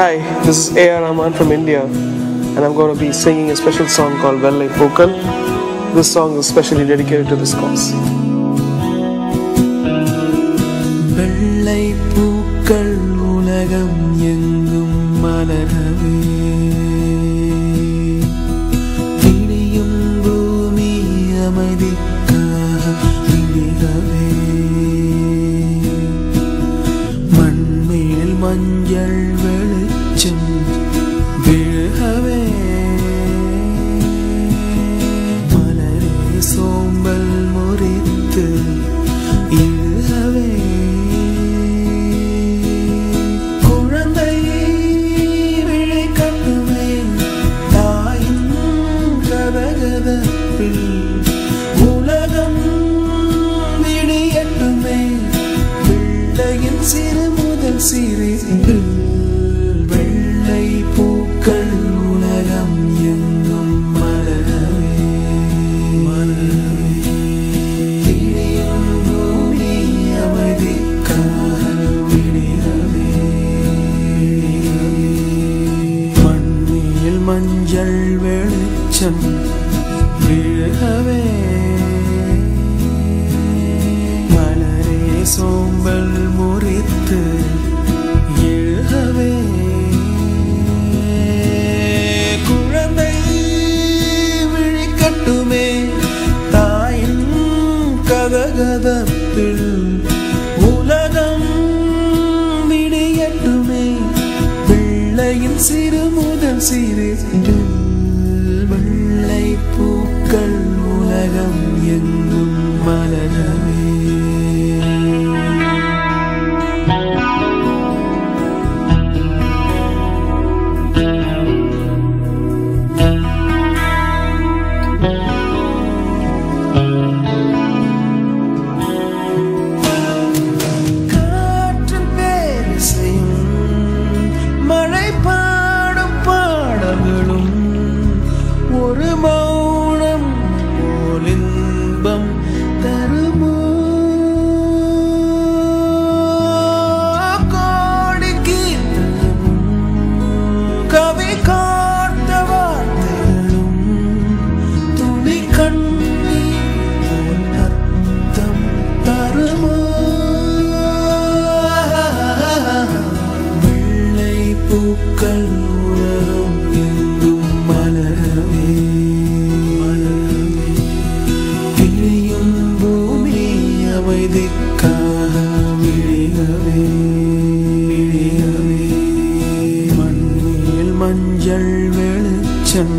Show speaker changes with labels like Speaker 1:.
Speaker 1: Hi, this is A.R. Rahman from India, and I'm going to be singing a special song called Vellai Pookal. This song is specially dedicated to this cause.
Speaker 2: வெள்ளை பூக்கள் உலகம் எங்கும் மலரவே, விடியும் பூமி அமைதிக்காக விடியவே, மண்மேல் மஞ்சள் வெளிச்சம் விழவே, மலரே சோம்பல் முறித்து இழவே, உலகம் விடியட்டுமே, பிள்ளையின் சிறு முதல் சிறு வெள்ளை பூக்கள் உலகம் எங்கும் மலரவே, விடியும் பூமி அமைதிக்காக விடியவே, மண்ணில் மஞ்சள் வெளிச்சம் விழவே, மலரே சோம்பல் முறித்து எழுகவே, குழந்தை விழிக்கட்டுமே தாயின் கதகதப்பில், உலகம் விடியட்டுமே, பிள்ளையின் சிறு முதல் சிறு வெள்ளை பூக்கள் உலகம் எங்கும் மலரவே. காற்றின் பேரிசையும் மழை பாடும் பாடல்களும் ஒரு மௌனம் போல் இன்பம் தருமோ, கோடி கீர்த்தனமும் கவி காட்ட வார்த்தைகளும் துளி கண்ணீர் போல் அர்த்தம் தருமோ, வெள்ளை பூக்கள் உலகம் எங்கும் மலரவே, விடியும் பூமி அமைதிக்காக விடியவே, மண்ணில் மஞ்சள் வெளிச்சம்